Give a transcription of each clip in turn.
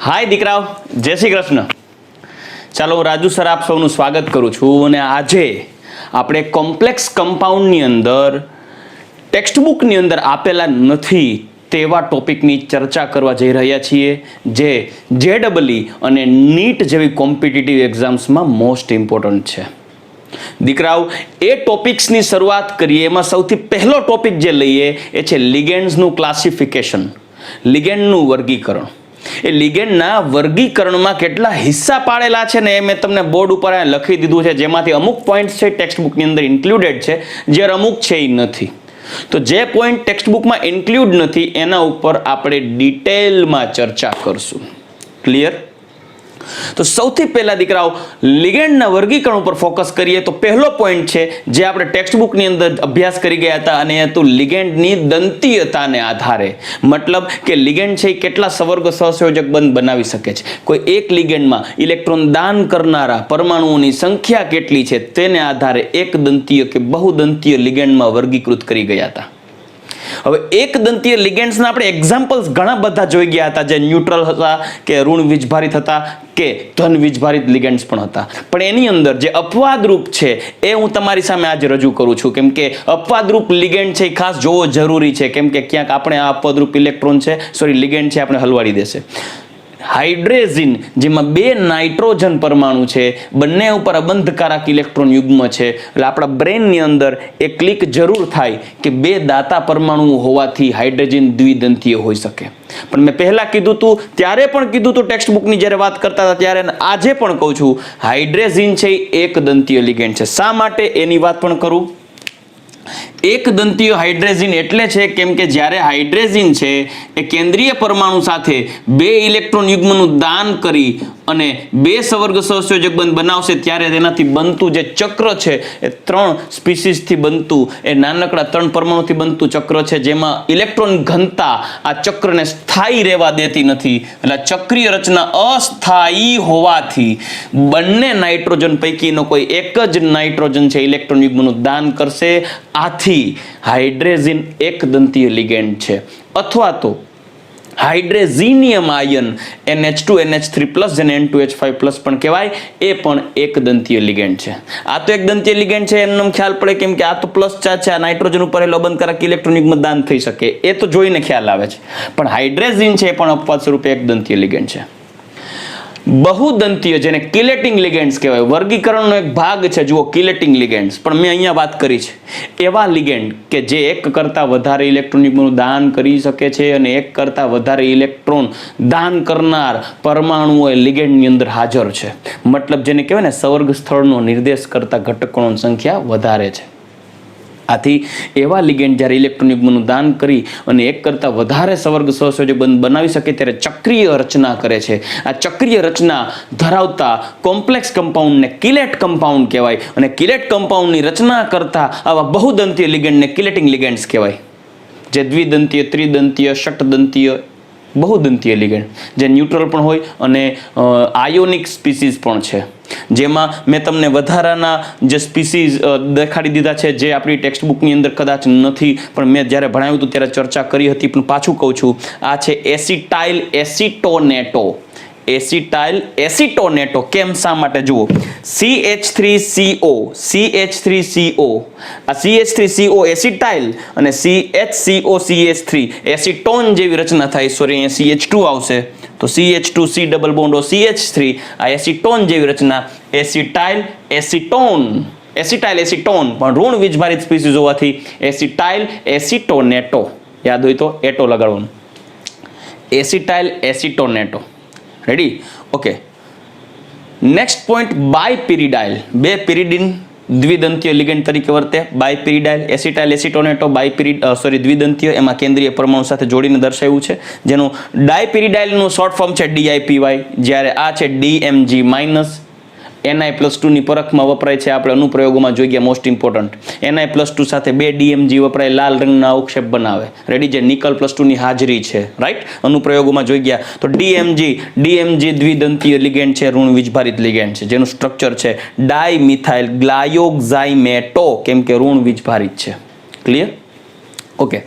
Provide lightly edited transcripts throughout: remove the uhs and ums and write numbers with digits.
हाय દીકરાઓ, જય શ્રી કૃષ્ણ. ચાલો, હું રાજુ સર આપ સૌનું સ્વાગત કરું છું અને આજે આપણે કોમ્પ્લેક્સ કમ્પાઉન્ડની અંદર ટેક્સ્ટબુકની અંદર આપેલા નથી તેવા ટોપિકની ચર્ચા કરવા જઈ રહ્યા છીએ, જે જેડબલઈ અને નીટ જેવી કોમ્પિટિટિવ એક્ઝામ્સમાં મોસ્ટ ઇમ્પોર્ટન્ટ છે. દીકરાઓ, એ ટોપિક્સની શરૂઆત કરીએ. એમાં સૌથી પહેલો ટોપિક જે લઈએ એ છે લિગેન્ડ્સનું ક્લાસિફિકેશન, લિગેન્ડનું વર્ગીકરણ. એ લિગેન્ડના વર્ગીકરણમાં કેટલા હિસ્સા પાડેલા છે ને એ મેં તમને બોર્ડ ઉપર લખી દીધું છે, જેમાંથી અમુક પોઈન્ટ્સ છે ટેક્સ્ટબુકની અંદર ઇન્ક્લુડેડ છે, જ્યારે અમુક છે એ નથી. તો જે પોઈન્ટ ટેક્સ્ટબુકમાં ઇન્ક્લુડ નથી એના ઉપર આપણે ડિટેલમાં ચર્ચા કરશું. ક્લિયર? તો સૌથી પહેલા દીકરાઓ લિગેન્ડના વર્ગીકરણ ઉપર ફોકસ કરીએ તો પહેલો પોઈન્ટ છે જે આપણે ટેક્સ્ટબુકની અંદર અભ્યાસ કરી ગયા હતા, અને એ હતું લિગેન્ડની દંતીયતાને આધારે. મતલબ કે લિગેન્ડ છે એ કેટલા સવર્ગ સહસંયોજક બંધ બનાવી શકે છે, કોઈ એક લિગેન્ડમાં ઇલેક્ટ્રોન દાન કરનારા પરમાણુઓની સંખ્યા કેટલી છે તેને આધારે એક દંતીય કે બહુદંતીય લિગેન્ડમાં વર્ગીકૃત કરી ગયા હતા. હવે એક દંતીય લિગેન્ડ્સના આપણે એક્ઝામ્પલ્સ ઘણા બધા જોઈ ગયા હતા, જે ન્યુટ્રલ હતા કે ઋણ વીજભારિત હતા કે ધન વીજભારિત લિગેન્ડ્સ પણ હતા. પણ એની અંદર જે અપવાદરૂપ છે એ હું તમારી સામે આજે રજૂ કરું છું, કેમ કે અપવાદરૂપ લિગેન્ડ છે એ ખાસ જોવો જરૂરી છે, કેમ કે ક્યાંક આપણે આ અપવાદરૂપ લિગેન્ડ છે આપણે હલવાડી દેશે. હાઇડ્રેઝિન, જેમાં બે નાઇટ્રોજન પરમાણુ છે, બંને ઉપર અબંધકારક ઇલેક્ટ્રોન યુગ્મ છે, એટલે આપણા બ્રેનની અંદર એ ક્લિક જરૂર થાય કે બે દાતા પરમાણુ હોવાથી હાઇડ્રોજન દ્વિદંતીય હોઈ શકે. પણ મેં પહેલા કીધું હતું, ત્યારે પણ કીધું હતું ટેક્સ્ટબુકની જ્યારે વાત કરતા હતા ત્યારે, આજે પણ કહું છું, હાઇડ્રેઝિન છે એક દંતીય લિગેન્ડ છે. શા માટે એની વાત પણ કરું. એક દંતીય હાઇડ્રેઝિન એટલે છે કેમ કે જ્યારે હાઇડ્રેઝિન છે એ કેન્દ્રીય પરમાણુ સાથે બે ઇલેક્ટ્રોન યુગ્મનું દાન કરી અને બે સવર્ગ સહસંયોજક બંધ બનાવશે, ત્યારે તેનાથી બનતું જે ચક્ર છે એ 3 સ્પીસીસથી બનતું, એ નાનકડા 3 પરમાણુથી બનતું ચક્ર છે, જેમાં ઇલેક્ટ્રોન ઘનતા આ ચક્રને સ્થાયી રહેવા દેતી નથી. એટલે ચક્રીય રચના અસ્થાયી હોવાથી બંને નાઇટ્રોજન પૈકીનો કોઈ એક જ નાઇટ્રોજન છે ઇલેક્ટ્રોન યુગ્મનું દાન કરશે. આથી હાઇડ્રેઝિન એક દંતીય લિગેન્ડ છે. અથવા તો હાઇડ્રેઝિનિયમ આયન NH2 NH3+ જેને N2H5+ પણ કહેવાય, એ પણ એક દંતીય લિગેન્ડ છે. આ તો એક દંતીય લિગેન્ડ છે એનો ખ્યાલ પડે, કેમ કે આ તો પ્લસ ચાર્જ છે, આ નાઇટ્રોજન ઉપર અબંધકારક ઇલેક્ટ્રોન યુગ્મ દાન થઈ શકે, એ તો જોઈને ખ્યાલ આવે છે. પણ હાઇડ્રેઝિન છે એ પણ અપવાદ સ્વરૂપે એક દંતીય લિગેન્ડ છે. બહુદંતીય, જેને કિલેટિંગ લિગેન્ડ્સ કહેવાય, વર્ગીકરણનો એક ભાગ છે. જુઓ, કિલેટિંગ લિગેન્ડ્સ પણ મેં અહીંયા વાત કરી છે એવા લિગેન્ડ કે જે એક કરતાં વધારે ઇલેક્ટ્રોન યુગ્મનું દાન કરી શકે છે, અને એક કરતાં વધારે ઇલેક્ટ્રોન દાન કરનાર પરમાણુઓ લિગેન્ડની અંદર હાજર છે. મતલબ જેને કહેવાય ને સવર્ગ સ્થળનો નિર્દેશ કરતા ઘટકોની સંખ્યા વધારે છે. આથી એવા લિગેન્ડ જ્યારે ઇલેક્ટ્રોન યુગ્મનું દાન કરી અને એક કરતાં વધારે સવર્ગ સહસંયોજક બંધ બનાવી શકે ત્યારે ચક્રીય રચના કરે છે. આ ચક્રીય રચના ધરાવતા કોમ્પ્લેક્સ કમ્પાઉન્ડને કિલેટ કમ્પાઉન્ડ કહેવાય, અને કિલેટ કમ્પાઉન્ડની રચના કરતા આવા બહુદંતીય લિગેન્ડને કિલેટિંગ લિગેન્ડ્સ કહેવાય, જે દ્વિદંતીય, ત્રિદંતીય, ષટદંતીય, બહુદંતીય લિગેન્ડ, જે ન્યુટ્રલ પણ હોય અને આયોનિક સ્પીસીસ પણ છે. જેમાં મેં તમને વધારાના જે સ્પીસીસ દેખાડી દીધા છે, જે આપણી ટેક્સ્ટબુકની અંદર કદાચ નથી, પણ મેં જ્યારે ભણાવ્યું હતું ત્યારે ચર્ચા કરી હતી, પણ પાછું કહું છું. આ છે એસિટાઇલ એસિટોનેટો. એસિટાઇલ એસિટોનેટો કેમ, શા માટે? જુઓ, CH3CO, CH3CO, આ CH3CO એસિટાઇલ અને CHCO CH3 એસિટોન જેવી રચના થાય. સોરી, અહીંયા CH2 આવશે તો CH2C ડબલ બોન્ડ CH3, આ એસિટોન જેવી રચના એસિટાઇલ એસિટોન. એસિટાઇલ એસિટોન પણ ઋણ વીજભારિત સ્પીસીસ હોવાથી એસિટાઇલ એસિટોનેટો. યાદ હોય તો એટો લગાડવાનું. Acetyl acetonato. Ready? Okay. Next point, bipyridyl. બે પિરિડિન દ્વિદંતીય લિગેન્ડ તરીકે વર્તે. બાયપિરિડાઇલ, એસિટાઇલ એસિટોનેટો, દ્વિદંતીય, એમાં કેન્દ્રીય પરમાણુ સાથે જોડીને દર્શાવ્યું છે, જેનું ડાયપિરિડાઇલનું શોર્ટ ફોર્મ છે DIPY, જ્યારે આ છે DMG-. Ni+2 ની પરખમાં વપરાય છે, આપણે અનુપ્રયોગોમાં જોઈ ગયા, મોસ્ટ ઇમ્પોર્ટન્ટ. Ni+2 સાથે બે DMG વપરાય, લાલ રંગના અવક્ષેપ બનાવે. રેડી? જે નિકલ+2 ની હાજરી છે, રાઈટ? અનુપ્રયોગોમાં જોઈ ગયા. તો DMG દ્વિદંતીય લિગેન્ડ છે, ઋણ વીજભારિત લિગેન્ડ છે, જેનું સ્ટ્રક્ચર છે ડાયમિથાઇલ ગ્લાયોક્સાઇમેટો, કેમ કે ઋણ વીજભારિત છે. ક્લિયર? ઓકે.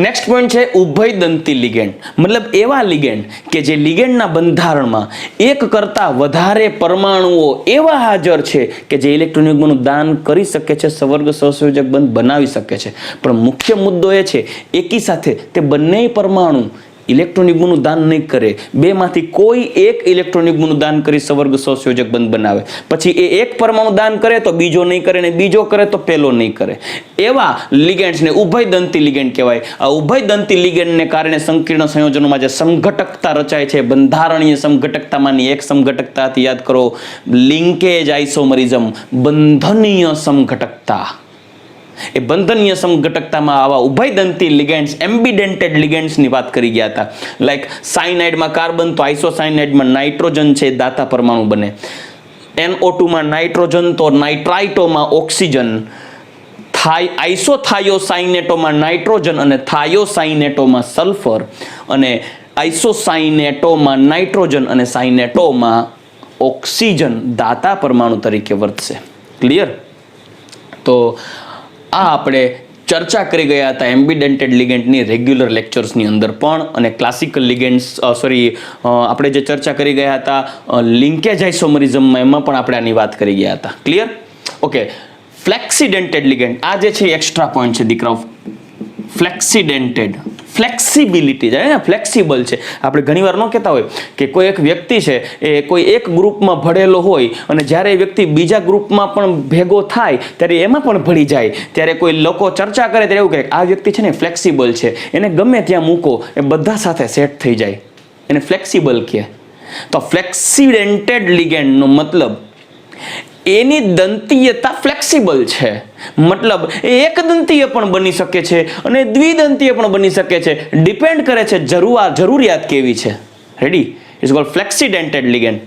નેક્સ્ટ પોઈન્ટ છે ઉભયદંતી લિગેન્ડ, મતલબ એવા લિગેન્ડ કે જે લિગેન્ડના બંધારણમાં એક કરતા વધારે પરમાણુઓ એવા હાજર છે કે જે ઇલેક્ટ્રોન યુગ્મનું દાન કરી શકે છે, સવર્ગ સહસંયોજક બંધ બનાવી શકે છે. પણ મુખ્ય મુદ્દો એ છે એકી સાથે તે બંને પરમાણુ ઇલેક્ટ્રોન યુગ્મનું દાન નહીં કરે, બેમાંથી કોઈ એક ઇલેક્ટ્રોન યુગ્મનું દાન કરી સવર્ગ સહસંયોજક બંધ બનાવે. પછી એ એક પરમાણુ દાન કરે તો બીજો નહીં કરે, ને બીજો કરે તો પેલો નહીં કરે. એવા લિગેન્ડ્સને ઉભયદંતી લિગેન્ડ કહેવાય. આ ઉભયદંતી લિગેન્ડને કારણે સંકીર્ણ સંયોજનોમાં જે સમઘટકતા રચાય છે, બંધારણીય સમઘટકતામાંની એક સમઘટકતાથી યાદ કરો, લિંકેજ આઇસોમરિઝમ, બંધનીય સમઘટકતા. એ બંધનીય સમઘટકતામાં આવા ઉભયદંતી લિગેન્ડ્સ, એમ્બિડેન્ટેડ લિગેન્ડ્સની વાત કરી ગયા હતા. લાઈક સાયનાઇડમાં કાર્બન તો આઇસોસાયનાઇડમાં નાઇટ્રોજન છે, દાતા પરમાણુ બને. NO2 માં નાઇટ્રોજન તો નાઇટ્રાઇટોમાં ઓક્સિજન. આઇસોથાયોસાઇનેટોમાં નાઇટ્રોજન અને થાયોસાઇનેટોમાં સલ્ફર, અને આઇસોસાઇનેટોમાં નાઇટ્રોજન અને સાઇનેટોમાં ઓક્સિજન દાતા પરમાણુ તરીકે વર્તશે. ક્લિયર? તો આ આપણે ચર્ચા કરી ગયા હતા એમ્બિડેન્ટેડ લિગેન્ડની રેગ્યુલર લેક્ચર્સની અંદર પણ, અને ક્લાસિકલ લિગેન્ડ્સ આપણે જે ચર્ચા કરી ગયા હતા લિંકેજ આઇસોમરિઝમમાં, એમાં પણ આપણે આની વાત કરી ગયા હતા. ક્લિયર? ઓકે. ફ્લેક્સિડેન્ટેડ લિગેન્ડ, આ જે છે એક્સ્ટ્રા પોઈન્ટ છે દીકરાઓ. ફ્લેક્સિડેન્ટેડ, ફ્લેક્સિબિલિટી છે, ફ્લેક્સિબલ છે. આપણે ઘણીવાર ન કહેતા હોય કે કોઈ એક વ્યક્તિ છે એ કોઈ એક ગ્રુપમાં ભળેલો હોય અને જ્યારે એ વ્યક્તિ બીજા ગ્રુપમાં પણ ભેગો થાય ત્યારે એમાં પણ ભળી જાય, ત્યારે કોઈ લોકો ચર્ચા કરે ત્યારે એવું કહે આ વ્યક્તિ છે ને ફ્લેક્સિબલ છે, એને ગમે ત્યાં મૂકો એ બધા સાથે સેટ થઈ જાય, એને ફ્લેક્સિબલ કહે. તો ફ્લેક્સિડેન્ટેડ લિગેન્ડનો મતલબ એની દંતીયતા ફ્લેક્સિબલ છે, મતલબ એ એક દંતીય પણ બની શકે છે અને દ્વિદંતીય પણ બની શકે છે. ડિપેન્ડ કરે છે જરૂરિયાત કેવી છે. Ready? It's called flexidentate ligand.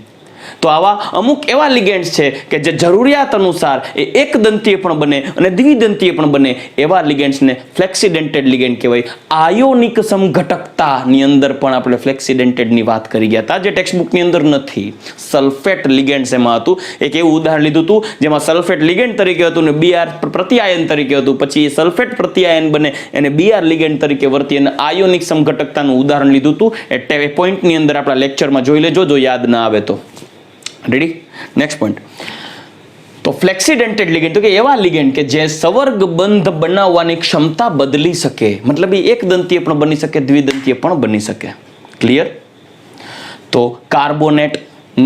તો આવા અમુક એવા લિગેન્ડ્સ છે કે જે જરૂરિયાત અનુસાર એ એક દંતીય પણ બને અને દ્વિદંતીય પણ બને. એવા લિગેન્ડ્સને ફ્લેક્સિડેન્ટેડ લિગેન્ડ કહેવાય. આયોનિક સમઘટકતાની અંદર પણ આપણે ફ્લેક્સિડેન્ટેડની વાત કરી ગયા હતા, જે ટેક્સ્ટબુકની અંદર નથી. સલ્ફેટ લિગેન્ડ્સ એમાં હતું. એક એવું ઉદાહરણ લીધું હતું જેમાં સલ્ફેટ લિગેન્ડ તરીકે હતું ને Br પ્રત્યાયન તરીકે હતું. પછી એ સલ્ફેટ પ્રત્યાયન બને એને Br લિગેન્ડ તરીકે વર્તી અને આયોનિક સમઘટકતાનું ઉદાહરણ લીધું હતું. એ પોઈન્ટની અંદર આપણા લેક્ચરમાં જોઈ લેજો જો યાદ ના આવે તો. રેડી? Next point. તો ફ્લેક્સિડેન્ટેડ લિગેન્ડ તો કે એવા લિગેન્ડ કે જે સવર્ગ બંધ બનાવવાની ક્ષમતા બદલી શકે, મતલબ એ એક દંતીય પણ બની શકે, દ્વિદંતીય પણ બની શકે. ક્લિયર? તો carbonate,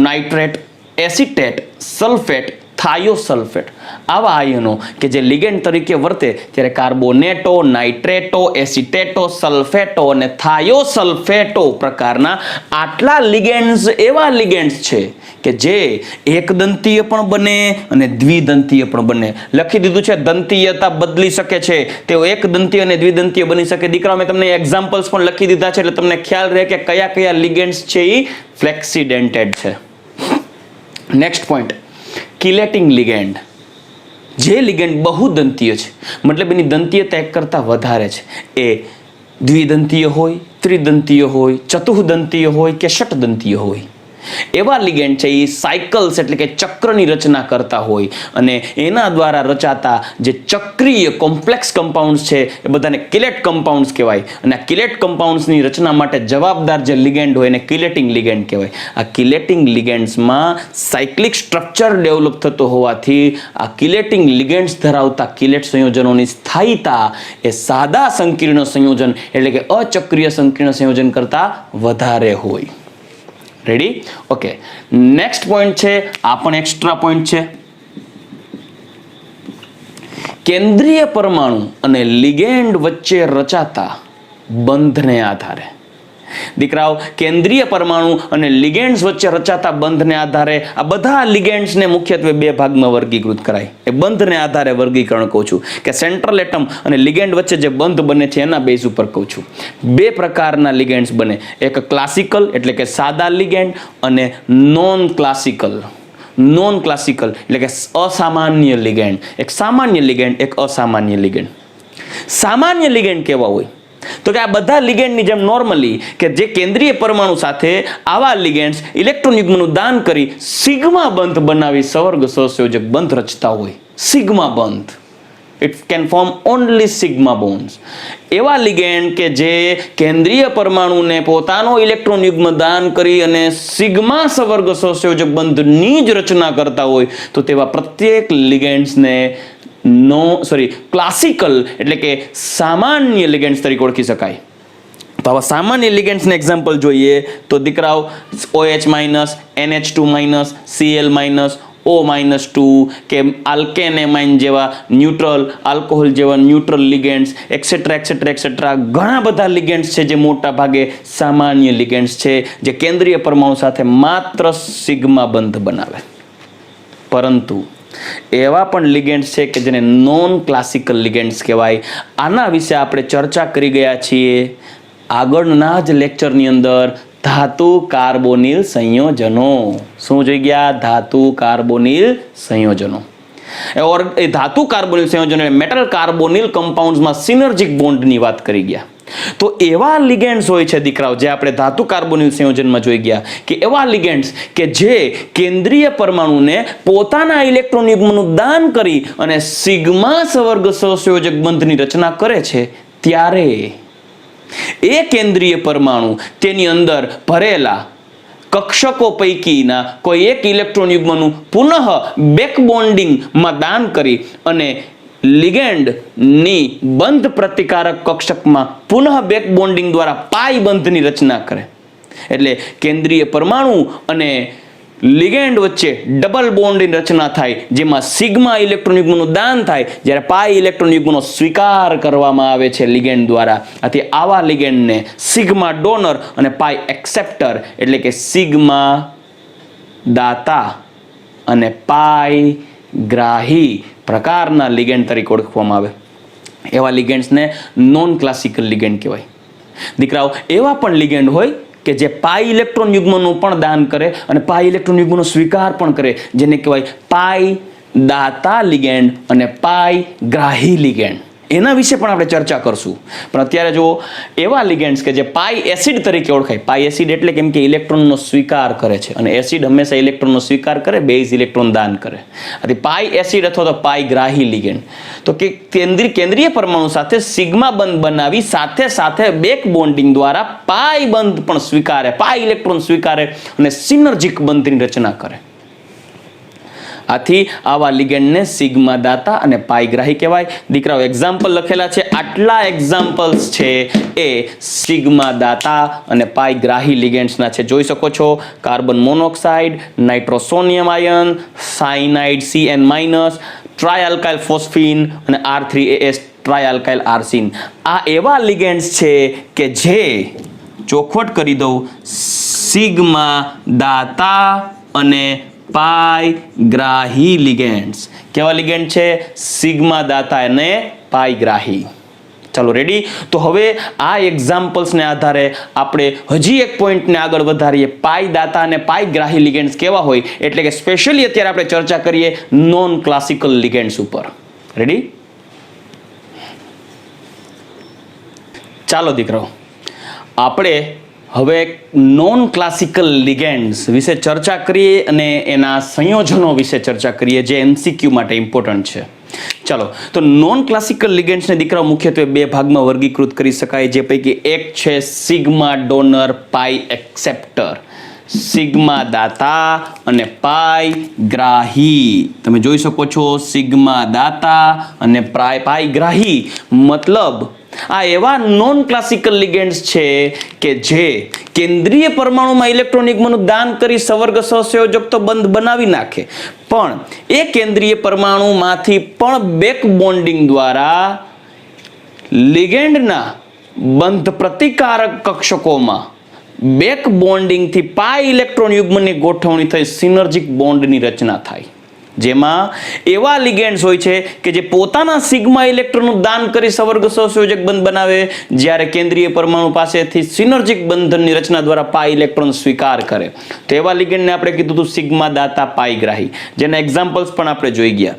nitrate, acetate, sulphate, thiosulphate આવા આયનો કે જે લિગેન્ડ તરીકે વર્તે ત્યારે કાર્બોનેટો, નાઇટ્રેટો, એસિટેટો, સલ્ફેટો અને થાયોસલ્ફેટો પ્રકારના આટલા લિગેન્ડ્સ એવા લિગેન્ડ્સ છે કે જે એક દંતીય પણ બને અને દ્વિદંતીય પણ બને. લખી દીધું છે દંતીયતા બદલી શકે છે, તેઓ એક દંતીય અને દ્વિદંતીય બની શકે. દીકરા મેં તમને એક્ઝામ્પલ્સ પણ લખી દીધા છે એટલે તમને ખ્યાલ રહે કે કયા કયા લિગેન્ડ્સ છે એ ફ્લેક્સિડેન્ટેડ છે. Next point, chelating ligand. જે લિગેન્ડ બહુદંતીય છે, મતલબ એની દંતીયતા એક કરતાં વધારે છે, એ દ્વિદંતીય હોય, ત્રિદંતીય હોય, ચતુઃદંતીય હોય કે ષટદંતીય હોય. એવા લિગેન્ડ છે એ સાયકલ્સ એટલે કે ચક્રની રચના કરતા હોય અને એના દ્વારા રચાતા જે ચક્રીય કોમ્પ્લેક્સ કમ્પાઉન્ડ્સ છે એ બધાને કિલેટ કમ્પાઉન્ડ્સ કહેવાય. અને આ કિલેટ કમ્પાઉન્ડ્સની રચના માટે જવાબદાર જે લિગેન્ડ હોય એને કિલેટિંગ લિગેન્ડ કહેવાય. આ કિલેટિંગ લિગેન્ડ્સમાં સાયક્લિક સ્ટ્રક્ચર ડેવલપ થતો હોવાથી આ કિલેટિંગ લિગેન્ડ્સ ધરાવતા કિલેટ સંયોજનોની સ્થાયીતા એ સાદા સંકીર્ણ સંયોજન એટલે કે અચક્રીય સંકીર્ણ સંયોજન કરતાં વધારે હોય. રેડી? ઓકે. નેક્સ્ટ પોઈન્ટ છે, આ પણ એક્સ્ટ્રા પોઈન્ટ છે. કેન્દ્રીય પરમાણુ અને લિગેન્ડ વચ્ચે રચાતા બંધને આધારે. દીકરાઓ, કેન્દ્રીય પરમાણુ અને લિગેન્ડ્સ વચ્ચે રચાતા બંધને આધારે આ બધા લિગેન્ડ્સને મુખ્યત્વે બે ભાગમાં વર્ગીકૃત કરાય. એ બંધને આધારે વર્ગીકરણ કહું છું કે સેન્ટ્રલ એટમ અને લિગેન્ડ વચ્ચે જે બંધ બને છે એના બેઝ ઉપર કહું છું. બે પ્રકારના લિગેન્ડ્સ બને, એક ક્લાસિકલ એટલે કે સાદા લિગેન્ડ અને નોન ક્લાસિકલ. નોન ક્લાસિકલ એટલે કે અસામાન્ય લિગેન્ડ. એક સામાન્ય લિગેન્ડ, એક અસામાન્ય લિગેન્ડ. સામાન્ય લિગેન્ડ કેવા હોય? તો કે આ બધા લિગેન્ડની જેમ નોર્મલી કે જે કેન્દ્રીય પરમાણુ સાથે આવા લિગેન્ડ્સ ઇલેક્ટ્રોન યુગ્મનું દાન કરી સિગ્મા બંધ બનાવી સવર્ગ સહસંયોજક બંધ રચતા હોય. સિગ્મા બંધ. It can form only sigma bonds. એવા લિગેન્ડ કે જે કેન્દ્રીય પરમાણુને પોતાનો ઇલેક્ટ્રોન યુગ્મ દાન કરી અને સિગ્મા સવર્ગ સહસંયોજક બંધની જ રચના કરતા હોય તો તેવા પ્રત્યેક લિગેન્ડ્સને ક્લાસિકલ એટલે કે સામાન્ય લિગેન્ડ્સ તરીકે ઓળખી શકાય. તો આવા સામાન્ય લિગેન્ડ્સને એક્ઝામ્પલ જોઈએ તો દીકરાઓ OH-, NH2-, Cl-, O-2 કે આલ્કેન એમાઇન જેવા ન્યુટ્રલ આલ્કોહોલ જેવા neutral ligands et cetera et cetera et cetera ઘણા બધા લિગેન્ડ્સ છે જે મોટા ભાગે સામાન્ય લિગેન્ડ્સ છે જે કેન્દ્રીય પરમાણુ સાથે માત્ર સિગ્મા બંધ બનાવે. પરંતુ એવા પણ લિગેન્ડ્સ છે કે જેને નોન ક્લાસિકલ લિગેન્ડ્સ કહેવાય. આના વિશે આપણે ચર્ચા કરી ગયા છીએ આગળના જ લેક્ચરની અંદર. ધાતુ કાર્બોનિલ સંયોજનો. શું જોઈ ગયા? ધાતુ કાર્બોનિલ સંયોજનો. એ ધાતુ કાર્બોનિલ સંયોજનો મેટલ કાર્બોનિલ કમ્પાઉન્ડ્સમાં સિનર્જિક બોન્ડની વાત કરી ગયા. તો એવા લિગેન્ડ્સ હોય છે દીકરાઓ જે આપણે ધાતુ કાર્બોનિલ સંયોજનમાં જોઈ ગયા કે એવા લિગેન્ડ્સ કે જે કેન્દ્રીય પરમાણુને પોતાના ઇલેક્ટ્રોન યુગ્મનું દાન કરી અને સિગ્મા સવર્ગ સહસંયોજક બંધની રચના કરે છે ત્યારે એ કેન્દ્રીય પરમાણુ તેની અંદર ભરેલા કક્ષકો પૈકીના કોઈ એક ઇલેક્ટ્રોન યુગ્મનું પુનઃ બેક બોન્ડિંગમાં દાન કરી અને લિગેન્ડની બંધ પ્રતિકારક કક્ષકમાં પુનઃ બેક બોન્ડિંગ દ્વારા પાઈ બંધની રચના કરે. એટલે કેન્દ્રીય પરમાણુ અને લિગેન્ડ વચ્ચે ડબલ બોન્ડની રચના થાય જેમાં સિગ્મા ઇલેક્ટ્રોન યુગ્મનું દાન થાય જ્યારે પાઈ ઇલેક્ટ્રોન યુગ્મનો સ્વીકાર કરવામાં આવે છે લિગેન્ડ દ્વારા. આથી આવા લિગેન્ડને સિગ્મા ડોનર અને પાઈ એક્સેપ્ટર એટલે કે સિગ્મા દાતા અને પાઈ ગ્રાહી પ્રકારના લિગેન્ડ તરીકે ઓળખવામાં આવે. એવા લિગેન્ડ્સને નોન ક્લાસિકલ લિગેન્ડ કહેવાય. દીકરાઓ એવા પણ લિગેન્ડ હોય કે જે પાઈ ઇલેક્ટ્રોન યુગ્મનું પણ દાન કરે અને પાઈ ઇલેક્ટ્રોન યુગ્મનો સ્વીકાર પણ કરે જેને કહેવાય પાઈ દાતા લિગેન્ડ અને પાઈ ગ્રાહી લિગેન્ડ. એના વિશે પણ આપણે ચર્ચા કરશું. પણ અત્યારે જો એવા લિગેન્ડ્સ કે જે પાઈ એસિડ તરીકે ઓળખાય. પાઈ એસિડ એટલે કેમ કે ઇલેક્ટ્રોનનો સ્વીકાર કરે છે અને એસિડ હંમેશા ઇલેક્ટ્રોનનો સ્વીકાર કરે, બેઝ ઇલેક્ટ્રોન દાન કરે. આથી પાઈ એસિડ અથવા તો પાઈ ગ્રાહી લિગેન્ડ તો કે કેન્દ્રીય પરમાણુ સાથે સિગ્મા બંધ બનાવી સાથે સાથે બેક બોન્ડિંગ દ્વારા પાઈ બંધ પણ સ્વીકારે, પાઈ ઇલેક્ટ્રોન સ્વીકારે અને સિનર્જિક બંધની રચના કરે. આથી આવા લિગેન્ડને સિગ્મા દાતા અને પાઈ ગ્રાહી કહેવાય. દીકરાઓ એક્ઝામ્પલ લખેલા છે, આટલા એક્ઝામ્પલ્સ છે એ સિગ્મા દાતા અને પાઈ ગ્રાહી લિગેન્ડ્સના છે. જોઈ શકો છો carbon monoxide, nitrosonium ion, cyanide CN-, trialkyl phosphine અને R3AS ટ્રાયઆલ્કાઇલ આર્સિન. આ એવા લિગેન્ડ્સ છે કે જે ચોખવટ કરી દઉં સિગ્મા દાતા અને પાઈ ગ્રાહી લિગેન્ડ્સ. કેવા લિગેન્ડ છે? સિગ્મા દાતા અને પાઈ ગ્રાહી. ચાલો રેડી. તો હવે આ એક્ઝામ્પલ્સને આધારે આપણે હજી એક પોઈન્ટને આગળ વધારીએ. પાઈ દાતા અને પાઈ ગ્રાહી લિગેન્ડ્સ કેવા હોય એટલે કે સ્પેશિયલી અત્યારે આપણે ચર્ચા કરીએ નોન ક્લાસિકલ લિગેન્ડ્સ ઉપર. રેડી? ચાલો દીકરાઓ આપણે હવે નોન ક્લાસિકલ લિગેન્ડ્સ વિશે ચર્ચા કરીએ અને એના સંયોજનો વિશે ચર્ચા કરીએ જે MCQ માટે ઇમ્પોર્ટન્ટ છે. ચાલો તો નોન ક્લાસિકલ લિગેન્ડ્સને દીકરાઓ મુખ્યત્વે બે ભાગમાં વર્ગીકૃત કરી શકાય જે પૈકી એક છે sigma donor pi acceptor. Sigma દાતા અને પાઈ ગ્રાહી. તમે જોઈ શકો છો સિગ્મા દાતા અને પાઈ ગ્રાહી મતલબ આ એવા નોન ક્લાસિકલ લિગેન્ડ્સ છે કે જે કેન્દ્રીય પરમાણુમાં ઇલેક્ટ્રોન યુગ્મનું દાન કરી સવર્ગ સહસંયોજક તો બંધ બનાવી નાખે પણ એ કેન્દ્રીય પરમાણુમાંથી પણ બેક બોન્ડિંગ દ્વારા લિગેન્ડના બંધ પ્રતિકારક કક્ષકોમાં બેક બોન્ડિંગથી પાઈ ઇલેક્ટ્રોન યુગ્મની ગોઠવણી થઈ સિનર્જિક બોન્ડની રચના થાય. જેમાં એવા લિગેન્ડ્સ હોય છે કે જે પોતાના સિગ્મા ઇલેક્ટ્રોનનું દાન કરી સવર્ગ સહસંયોજક બંધ બનાવે જ્યારે કેન્દ્રીય પરમાણુ પાસેથી સિનર્જિક બંધનની રચના દ્વારા પાઈ ઇલેક્ટ્રોન સ્વીકાર કરે. તો એવા લિગેન્ડને આપણે કીધું હતું સિગ્મા દાતા પાઈ ગ્રાહી જેના એક્ઝામ્પલ્સ પણ આપણે જોઈ ગયા.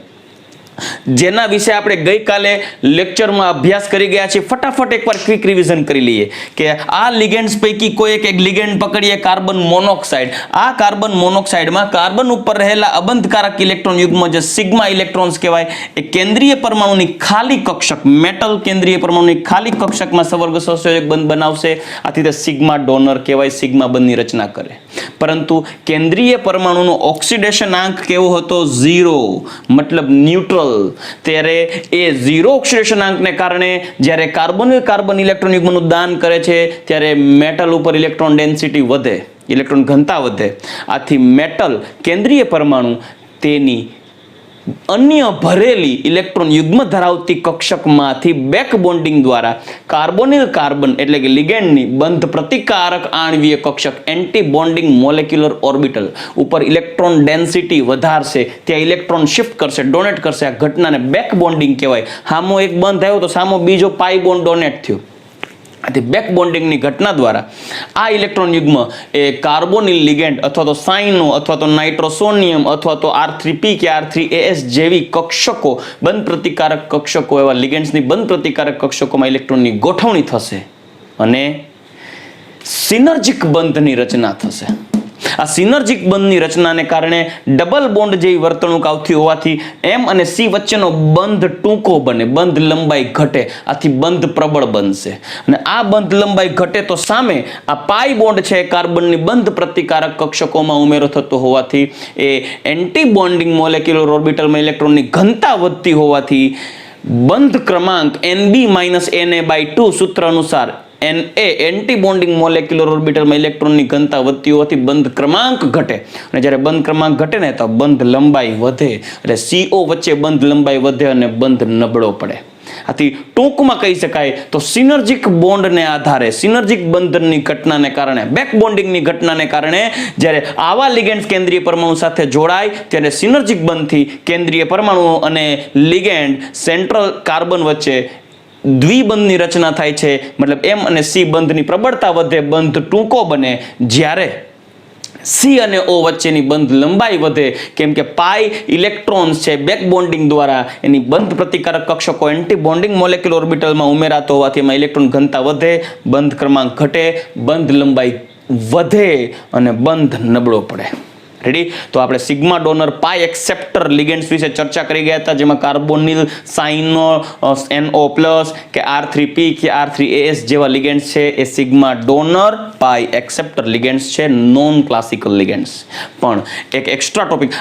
જેના વિશે આપણે ગઈકાલે લેક્ચરમાં અભ્યાસ કરી ગયા છીએ. ફટાફટ એકવાર ક્વિક રિવિઝન કરી લઈએ કે આ લિગેન્ડ્સ પૈકી કોઈ એક લિગેન્ડ પકડીએ, કાર્બન મોનોક્સાઇડ. આ કાર્બન મોનોક્સાઇડમાં કાર્બન ઉપર રહેલા અબંધકારક ઇલેક્ટ્રોન યુગ્મ જે સિગ્મા ઇલેક્ટ્રોન્સ કહેવાય, એ કેન્દ્રીય પરમાણુની ખાલી કક્ષક, મેટલ કેન્દ્રીય પરમાણુની ખાલી કક્ષકમાં સવર્ગ સહસંયોજક બંધ બનાવશે. આથી તે સિગ્મા ડોનર કહેવાય, સિગ્મા બંધની રચના કરે. પરંતુ કેન્દ્રીય પરમાણુનો ઓક્સિડેશન આંક કેવો હતો? 0, મતલબ ન્યુટ્રલ. ત્યારે એ 0 ઓક્સિડેશન આંકને કારણે જ્યારે કાર્બન ઇલેક્ટ્રોન યુગ્મનું દાન કરે છે ત્યારે મેટલ ઉપર ઇલેક્ટ્રોન ડેન્સિટી વધે, ઇલેક્ટ્રોન ઘનતા વધે. આથી મેટલ કેન્દ્રીય પરમાણુ તેની અન્ય ભરેલી ઇલેક્ટ્રોન યુગ્મ ધરાવતી કક્ષકમાંથી બેક બોન્ડિંગ દ્વારા કાર્બોનિલ કાર્બન એટલે કે લિગેન્ડની બંધ પ્રતિકારક આણ્વીય કક્ષક એન્ટી બોન્ડિંગ મોલેક્યુલર ઓર્બિટલ ઉપર ઇલેક્ટ્રોન ડેન્સિટી વધારશે, ત્યાં ઇલેક્ટ્રોન શિફ્ટ કરશે, ડોનેટ કરશે. આ ઘટનાને બેક બોન્ડિંગ કહેવાય. સામો એક બંધ આવ્યો તો સામો બીજો પાઈ બોન્ડ ડોનેટ થયો. આથી બેક બોન્ડિંગની ઘટના દ્વારા આ ઇલેક્ટ્રોન યુગ્મ એ કાર્બોનિલ લિગેન્ડ અથવા તો સાઇનો અથવા તો નાઇટ્રોસોનિયમ અથવા તો R3P કે R3AS જેવી કક્ષકો, બંધ પ્રતિકારક કક્ષકો, એવા લિગેન્ડ્સની બંધ પ્રતિકારક કક્ષકોમાં ઇલેક્ટ્રોનની ગોઠવણી થશે અને સિનર્જિક બંધની રચના થશે. આ સિનર્જિક બંધની રચનાને કારણે ડબલ બોન્ડ જેવી વર્તણૂક આવતી હોવાથી M અને C વચ્ચેનો બંધ ટૂંકો બને, બંધ લંબાઈ ઘટે. આથી બંધ પ્રબળ બનશે અને આ બંધ લંબાઈ ઘટે તો સામે આ પાઈ બોન્ડ છે કાર્બનની બંધ પ્રતિકારક કક્ષકોમાં ઉમેરો થતો હોવાથી એ એન્ટી બોન્ડિંગ મોલેક્યુલર ઓર્બિટલમાં ઇલેક્ટ્રોનની ઘનતા વધતી હોવાથી બંધ ક્રમાંક NB-Na/2 સૂત્ર અનુસાર Na એન્ટી બોન્ડિંગ મોલેક્યુલર ઓર્બિટલમાં ઇલેક્ટ્રોનની ઘનતા વધતી હોવાથી બંધ ક્રમાંક ઘટે અને જ્યારે બંધ ક્રમાંક ઘટે ને તો બંધ લંબાઈ વધે, એટલે CO વચ્ચે બંધ લંબાઈ વધે અને બંધ નબળો પડે. આથી ટૂંકમાં કહી શકાય તો સિનર્જિક બોન્ડને આધારે, સિનર્જિક બંધનની ઘટનાને કારણે, બેક બોન્ડિંગની ઘટનાને કારણે જ્યારે આવા લિગેન્ડ્સ કેન્દ્રીય પરમાણુ સાથે જોડાય ત્યારે સિનર્જિક બંધથી કેન્દ્રીય પરમાણુ અને લિગેન્ડ સેન્ટ્રલ કાર્બન વચ્ચે દ્વિબંધની રચના થાય છે. મતલબ M અને C બંધની પ્રબળતા વધે, બંધ ટૂંકો બને. જ્યારે C અને O વચ્ચેની બંધ લંબાઈ વધે, કેમ કે પાઈ ઇલેક્ટ્રોન્સ છે બેક બોન્ડિંગ દ્વારા એની બંધ પ્રતિકારક કક્ષકો એન્ટી બોન્ડિંગ મોલેક્યુલર ઓર્બિટલમાં ઉમેરાતો હોવાથી એમાં ઇલેક્ટ્રોન ઘનતા વધે, બંધ ક્રમાંક ઘટે, બંધ લંબાઈ વધે અને બંધ નબળો પડે. રેડી? તો આપણે sigma donor pi acceptor ligands વિશે ચર્ચા કરી ગયા હતા, જેમાં કાર્બોનિલ, સાઇનો, NO+ કે R3P કે R3AS જેવા લિગેન્ડ્સ છે એ sigma donor pi acceptor ligands છે, નોન ક્લાસિકલ લિગેન્ડ્સ. પણ એક એક્સ્ટ્રા ટોપિક,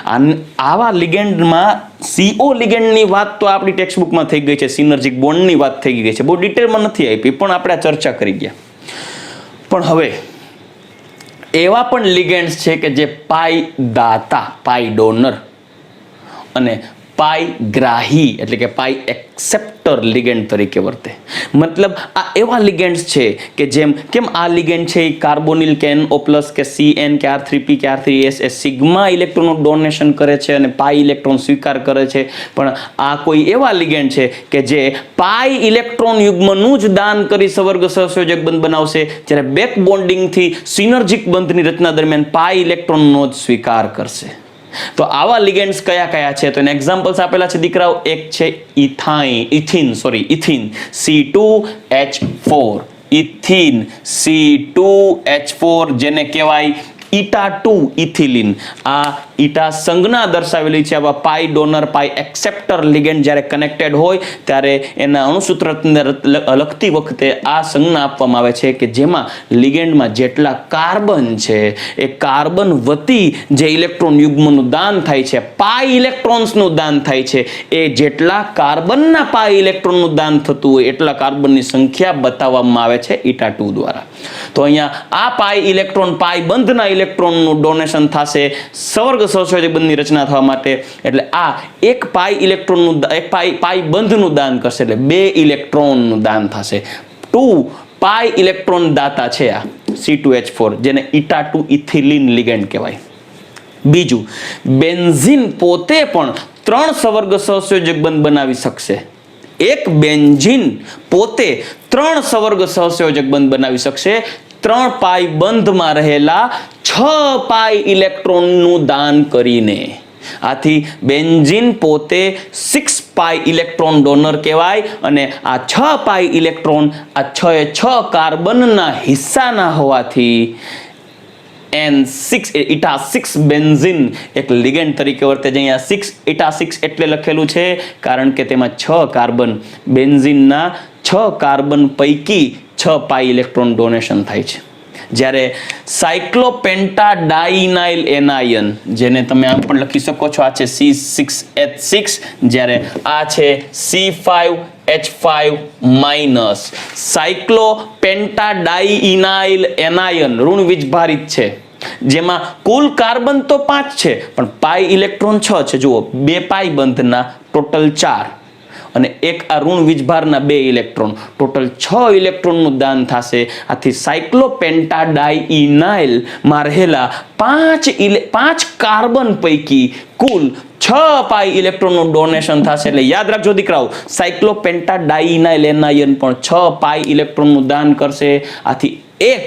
આવા લિગેન્ડમાં CO લિગેન્ડની વાત તો આપણી ટેક્સ્ટબુકમાં થઈ ગઈ છે, સિનર્જિક બોન્ડની વાત થઈ ગઈ છે, બહુ ડિટેલમાં નથી આપી પણ આપણે આ ચર્ચા કરી ગયા. પણ હવે એવા પણ લિગેન્ડ્સ છે કે જે પાઈ દાતા, પાઈ ડોનર અને પાઈ ગ્રાહી એટલે કે પાઈ એક્સેપ્ટર લિગેન્ડ તરીકે વર્તે. મતલબ આ એવા લિગેન્ડ્સ છે કે કેમ આ લિગેન્ડ છે એ કાર્બોનિલ કે NO+ કે CN કે R3P કે R3AS એ સિગ્મા ઇલેક્ટ્રોનનું ડોનેશન કરે છે અને પાઈ ઇલેક્ટ્રોન સ્વીકાર કરે છે, પણ આ કોઈ એવા લિગેન્ડ છે કે જે પાઈ ઇલેક્ટ્રોન યુગ્મનું જ દાન કરી સવર્ગ સહસંયોજક બંધ બનાવશે, જ્યારે બેક બોન્ડિંગથી સિનર્જિક બંધની રચના દરમિયાન પાઈ ઇલેક્ટ્રોનનો જ સ્વીકાર કરશે. તો આવા લિગેન્ડ્સ કયા કયા છે? તો એના એક્ઝામ્પલ્સ આપેલા છે દીકરાઓ. એક છે ઇથિન C2H4, ઇથિન C2H4 જેને કહેવાય ඊટા2 ઇથિલિન. આ ઈટા સંજ્ઞા દર્શાવેલી છે. આવા પાઈ ડોનર, પાઈ એક્સેપ્ટર લિગેન્ડ જ્યારે કનેક્ટેડ હોય ત્યારે એના અણુસૂત્રને લખતી વખતે આ સંજ્ઞા આપવામાં આવે છે કે જેમાં લિગેન્ડમાં જેટલા કાર્બન છે એ કાર્બન વતી જે ઇલેક્ટ્રોન યુગ્મનું દાન થાય છે, પાઈ ઇલેક્ટ્રોન્સનું દાન થાય છે, એ જેટલા કાર્બનના પાઈ ઇલેક્ટ્રોનનું દાન થતું હોય એટલા કાર્બનની સંખ્યા બતાવવામાં આવે છે ઈટા2 દ્વારા. તો અહીંયા આ પાઈ ઇલેક્ટ્રોન, પાઈ બંધના ઇલેક્ટ્રોનનું ડોનેશન થશે સવર્ગ સહસંયોજક બંધની રચના થવા માટે. એટલે આ એક પાઈ ઇલેક્ટ્રોનનું, એક પાઈ બંધનું દાન કરશે એટલે 2 ઇલેક્ટ્રોનનું દાન થશે. 2 પાઈ ઇલેક્ટ્રોન દાતા છે આ C2H4 જેને ઈટા2 ઇથિલિન લિગેન્ડ કહેવાય. બીજું, બેન્ઝીન પોતે પણ 3 સવર્ગ સહસંયોજક બંધ બનાવી શકશે. એક બેન્ઝીન પોતે 3 સવર્ગ સહસંયોજક બંધ બનાવી શકશે 3 પાઈ બંધમાં રહેલા 6 પાઈ ઇલેક્ટ્રોનનું દાન કરીને. આથી બેન્ઝીન પોતે 6 પાઈ ઇલેક્ટ્રોન ડોનર કહેવાય અને આ 6 પાઈ ઇલેક્ટ્રોન આ 6 એ 6 કાર્બનના હિસ્સાના હોવાથી N6 ઇટા 6 બેન્ઝીન એક લિગેન્ડ તરીકે વર્તે છે. અહીંયા 6 ઇટા 6 એટલે લખેલું છે કારણ કે તેમાં 6 કાર્બન, બેન્ઝીનના 6 કાર્બન પૈકી 6 પાઈ ઇલેક્ટ્રોન ડોનેશન થાય છે. જ્યારે સાયક્લોપેન્ટાડાઇનાઇલ એનાયન, જેને તમે આમ પણ લખી શકો છો, આ છે C6H6, જ્યારે આ છે C5H5 માઇનસ. સાયક્લોપેન્ટાડાઇનાઇલ એનાયન ઋણ વીજભારિત છે, જેમાં કુલ કાર્બન તો 5 છે પણ પાઈ ઇલેક્ટ્રોન 6 છે. જુઓ, 2 પાઈ બંધના ટોટલ 4 અને એક આ ઋણ વીજભારના 2 ઇલેક્ટ્રોન, ટોટલ 6 ઇલેક્ટ્રોનનું દાન થશે. આથી સાયક્લોપેન્ટાડાઇનાઇલ માં રહેલા 5 કાર્બન પૈકી કુલ 6 પાઈ ઇલેક્ટ્રોનનું ડોનેશન થશે. એટલે યાદ રાખજો દીકરાઓ, સાયક્લોપેન્ટાડાઇનાઇલ એનાયન પણ 6 પાઈ ઇલેક્ટ્રોનનું દાન કરશે. આથી એક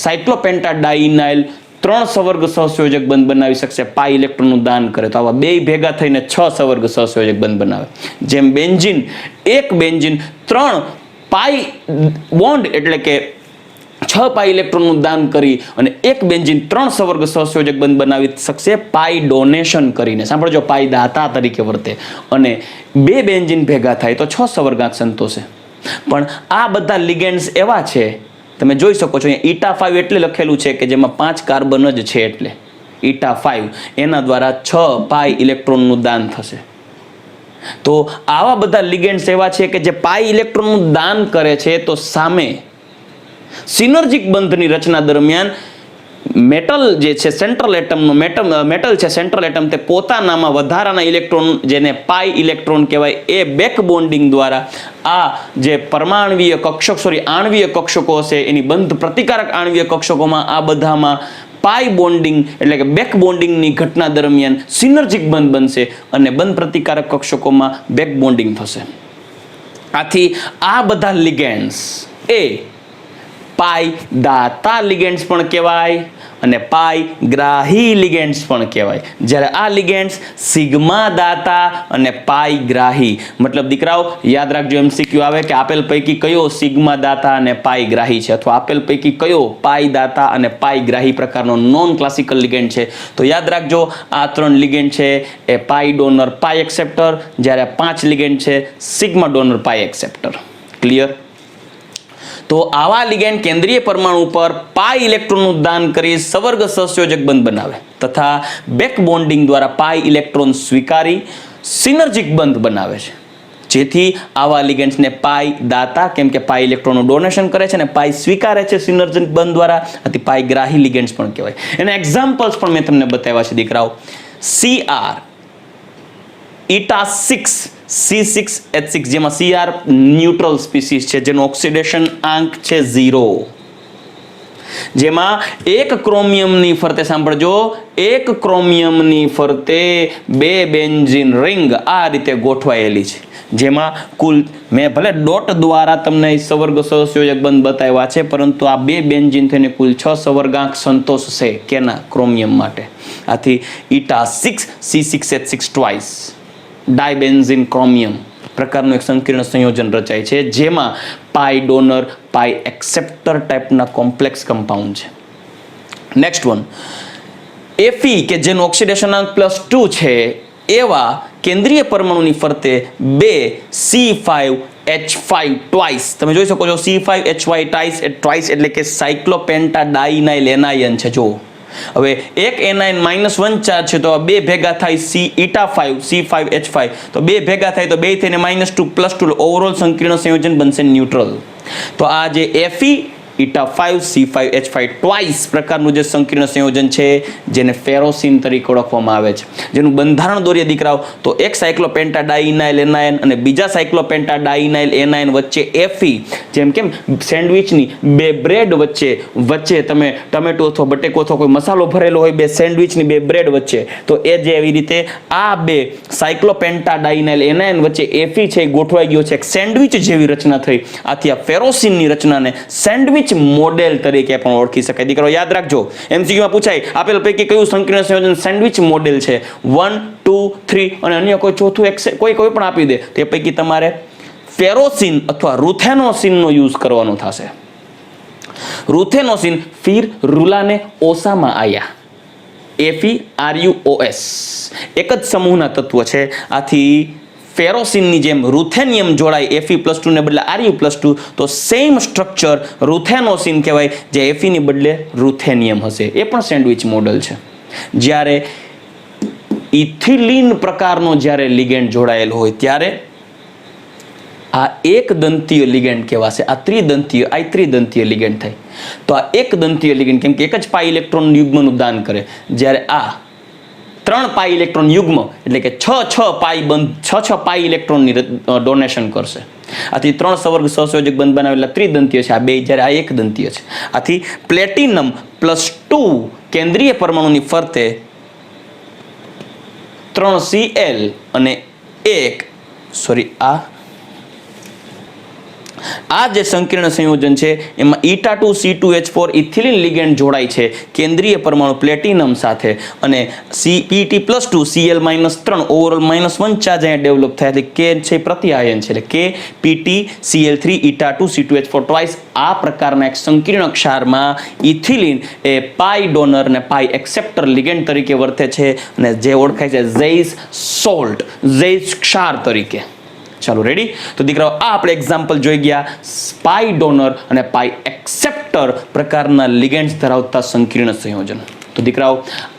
સાયક્લોપેન્ટાડાઇનાઇલ 3 સવર્ગ સહસંયોજક બંધ બનાવી શકશે પાઈ ઇલેક્ટ્રોનનું દાન કરે. તો આવા 2 ભેગા થઈને 6 સવર્ગ સહસંયોજક બંધ બનાવે. જેમ બેન્ઝીન, એક બેન્ઝીન 3 પાઈ બોન્ડ એટલે કે 6 પાઈ ઇલેક્ટ્રોનનું દાન કરી અને એક બેન્ઝીન 3 સવર્ગ સહસંયોજક બંધ બનાવી શકશે પાઈ ડોનેશન કરીને. સાંભળજો, પાઈ દાતા તરીકે વર્તે. અને 2 બેન્ઝીન ભેગા થાય તો 6 સવર્ગાંક સંતોષે. પણ આ બધા લિગેન્ડ્સ એવા છે, તમે જોઈ શકો છો અહીંયા ઇટા 5 એટલે લખેલું છે કે જેમાં 5 કાર્બન જ છે, એટલે ઇટા 5 એના દ્વારા 6 પાઈ ઇલેક્ટ્રોનનું દાન થશે. તો આવા બધા લિગેન્ડ્સ એવા છે કે જે પાઈ ઇલેક્ટ્રોનનું દાન કરે છે, તો સામે સિનર્જિક બંધની રચના દરમિયાન મેટલ જે છે સેન્ટ્રલ એટમનો મેટલ છે સેન્ટ્રલ એટમ, તે પોતાનામાં વધારાના ઇલેક્ટ્રોન, જેને પાઈ ઇલેક્ટ્રોન કહેવાય, એ બેક બોન્ડિંગ દ્વારા આ જે પરમાણવીય આણવીય કક્ષકો હશે એની બંધ પ્રતિકારક આણવીય કક્ષકોમાં આ બધામાં પાઈ બોન્ડિંગ એટલે કે બેક બોન્ડિંગની ઘટના દરમિયાન સિનર્જિક બંધ બનશે અને બંધ પ્રતિકારક કક્ષકોમાં બેક બોન્ડિંગ થશે. આથી આ બધા લિગેન્ડ્સ એ પાઈ દાતા લિગેન્ડ્સ પણ કહેવાય અને પાઈ ગ્રાહી લિગેન્ડ્સ પણ કહેવાય. જ્યારે આ લિગેન્ડ્સ સિગ્મા દાતા અને પાઈ ગ્રાહી, મતલબ દીકરાઓ યાદ રાખજો, MCQ આવે કે આપેલ પૈકી કયો સિગ્મા દાતા અને પાઈ ગ્રાહી છે, અથવા આપેલ પૈકી કયો પાઈ દાતા અને પાઈ ગ્રાહી પ્રકારનો નોન ક્લાસિકલ લિગેન્ડ છે. તો યાદ રાખજો, આ 3 લિગેન્ડ છે એ પાઈ ડોનર પાઈ એક્સેપ્ટર, જ્યારે 5 લિગેન્ડ છે sigma donor pi acceptor. Clear? તો આવા લિગેન્ડ કેન્દ્રીય પરમાણુ પર પાઈ ઇલેક્ટ્રોનનું દાન કરી સવર્ગ સહસંયોજક બંધ બનાવે તથા બેક બોન્ડિંગ દ્વારા પાઈ ઇલેક્ટ્રોન સ્વીકારી સિનર્જિક બંધ બનાવે છે. જેથી આવા લિગેન્ડ્સને પાઈ દાતા, કેમ કે પાઈ ઇલેક્ટ્રોનનું ડોનેશન કરે છે અને પાઈ સ્વીકારે છે સિનર્જિક બંધ દ્વારા, આથી પાઈ ગ્રાહી લિગેન્ડ્સ પણ કહેવાય. એના એક્ઝામ્પલ્સ પણ મેં તમને બતાવ્યા છે દીકરાઓ. CR ઇટા 6 C6H6, જેમાં CR ન્યુટ્રલ સ્પીસીસ છે, જેનો ઓક્સિડેશન આંક છે 0, જેમાં એક ક્રોમિયમની ફરતે, સાંભળજો, એક ક્રોમિયમની ફરતે 2 બેન્ઝીન રિંગ આ રીતે ગોઠવાયેલી છે, જેમાં કુલ, મેં ભલે ડોટ દ્વારા તમને સવર્ગ સહસંયોજક બંધ બતાવ્યા છે, પરંતુ આ 2 બેન્ઝીન થઈને કુલ 6 સવર્ગાંક સંતોષશે કેના? ક્રોમિયમ માટે. આથી ઇટા 6 C6H6 ટ્વાઇસ ડાયબેન્ઝીન ક્રોમિયમ પ્રકારનું એક સંકીર્ણ સંયોજન રચાય છે, જેમાં પાઈ ડોનર પાઈ એક્સેપ્ટર ટાઈપના કોમ્પ્લેક્સ કમ્પાઉન્ડ છે. નેક્સ્ટ વન, Fe કે જેનો ઓક્સિડેશનાંક +2 છે, એવા કેન્દ્રીય પરમાણુની ફરતે 2 C5H5 ટ્વાઇસ, તમે જોઈ શકો છો C5H5 ટ્વાઇસ એટલે કે સાયક્લોપેન્ટાડાઇનાઇલ એનાયન છે. જો હવે એક એનાયન -1 ચાર્જ છે, તો આ 2 ભેગા થાય ઇટા 5 C5H5, તો 2 ભેગા થાય તો 2 થઈને -2 +2, ઓવરઓલ સંકીર્ણ સંયોજન બનશે ન્યુટ્રલ. તો આ જે Fe ઇટા 5 C5H5 ટ્વાઇસ પ્રકારનું જે સંકીર્ણ સંયોજન છે, જેને ફેરોસીન તરીકે ઓળખવામાં આવે છે, જેનું બંધારણ દોરીએ દીકરાઓ, તો એક સાયક્લોપેન્ટાડાઇનાઇલ એનાયન અને બીજા સાયક્લોપેન્ટાડાઇનાઇલ એનાયન વચ્ચે Fe જેમ કેમ સેન્ડવિચની બે બ્રેડ વચ્ચે તમે ટમેટો અથવા બટેકો અથવા કોઈ મસાલો ભરેલો હોય બે સેન્ડવિચની બે બ્રેડ વચ્ચે, તો એ જે એવી રીતે આ બે સાયક્લોપેન્ટાડાઇનાઇલ એનાયન વચ્ચે એફી છે ગોઠવાઈ ગયો છે, એક સેન્ડવિચ જેવી રચના થઈ. આથી આ ફેરોસીનની રચનાને સેન્ડવિચ મોડેલ તરીકે પણ ઓળખી શકાય. દીકરો યાદ રાખજો, એમસીક્યુમાં પૂછાય આપેલ પૈકી કયું સંકીર્ણ સંયોજન સેન્ડવિચ મોડેલ છે? 1, 2, 3 અને અન્ય કોઈ ચોથું કોઈ પણ આપી દે તે પૈકી તમારે ફેરોસીન અથવા રૂથેનોસીનનો યુઝ કરવાનો થશે. રૂથેનોસીન ફિર રૂલાને ઓસામાં આયા, FeRuOS એક જ સમૂહના તત્વ છે. આથી ફેરોસીનની જેમ રૂથેનિયમ જોડાય Fe+2 ને બદલે Ru+2, તો સેમ સ્ટ્રક્ચર રૂથેનોસીન કહેવાય, જે Fe ની બદલે રૂથેનિયમ હશે. એ પણ સેન્ડવિચ મોડલ છે. જ્યારે ઇથિલિન પ્રકારનો જ્યારે લિગેન્ડ જોડાયેલો હોય ત્યારે આ એક દંતીય લિગેન્ડ કહેવાશે. આ ત્રિદંતીય લિગેન્ડ થાય. તો આ એક દંતીય લિગેન્ડ કેમ કે એક જ પાઈ ઇલેક્ટ્રોન યુગ્મનું દાન કરે, જ્યારે આ 3 પાઈ ઇલેક્ટ્રોન યુગ્મ એટલે કે 6 પાઈ ઇલેક્ટ્રોનની ડોનેશન કરશે. આથી 3 સવર્ગ સહસંયોજક બંધ બનાવેલા ત્રિદંતીય છે. આ બે, જ્યારે આ એક દંતીય છે. આથી પ્લેટિનમ +2 કેન્દ્રીય પરમાણુની ફરતે 3 Cl અને 1 આ જે સંકીર્ણ સંયોજન છે એમાં η2C2H4 ઇથિલિન લિગેન્ડ જોડાય છે કેન્દ્રીય પરમાણુ પ્લેટિનમ સાથે, અને Pt+2 Cl-3 ઓવરઓલ -1 ચાર્જ અહીંયા ડેવલપ થાય. એટલે કે છે પ્રત્યાયન છે, એટલે કે PtCl3 η2C2H4 ટ્વાઇસ. આ પ્રકારના એક સંકીર્ણ ક્ષારમાં ઇથિલિન એ પાઈ ડોનર અને પાઈ એક્સેપ્ટર લિગેન્ડ તરીકે વર્તે છે, અને જે ઓળખાય છે ઝેઇસ સોલ્ટ, ઝેઇસ ક્ષાર તરીકે. ચાલો રેડી? તો દીકરાઓ આ આપણે એક્ઝામ્પલ જોઈ ગયા પાઈ ડોનર અને પાઈ એક્સેપ્ટર પ્રકારના લિગેન્ડ્સ ધરાવતા સંકીર્ણ સંયોજન. તો દીકરાઓ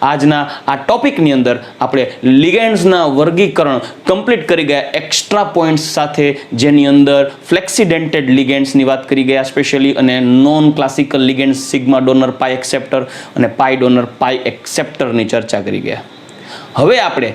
આજના આ ટોપિકની અંદર આપણે લિગેન્ડ્સના વર્ગીકરણ કમ્પ્લીટ કરી ગયા એક્સ્ટ્રા પોઈન્ટ્સ સાથે, જેની અંદર ફ્લેક્સિડેન્ટેડ લિગેન્ડ્સની વાત કરી ગયા સ્પેશિયલી, અને non classical ligands sigma donor pi acceptor અને પાઈ ડોનર પાઈ એક્સેપ્ટરની ચર્ચા કરી ગયા. હવે આપણે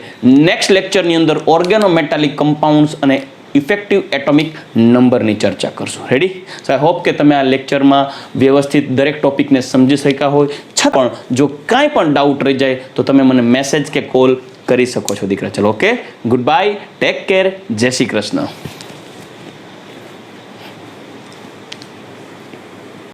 નેક્સ્ટ લેક્ચરની અંદર ઓર્ગેનોમેટાલિક કમ્પાઉન્ડ્સ અને ઇફેક્ટિવ એટોમિક નંબરની ચર્ચા કરશું. રેડી? સો આઈ હોપ કે તમે આ લેક્ચરમાં વ્યવસ્થિત દરેક ટોપિકને સમજી શક્યા હોય. છતાં જો કાંઈ પણ ડાઉટ રહી જાય તો તમે મને મેસેજ કે કોલ કરી શકો છો દીકરા. ચલો, okay, good bye, take care, જય શ્રી કૃષ્ણ.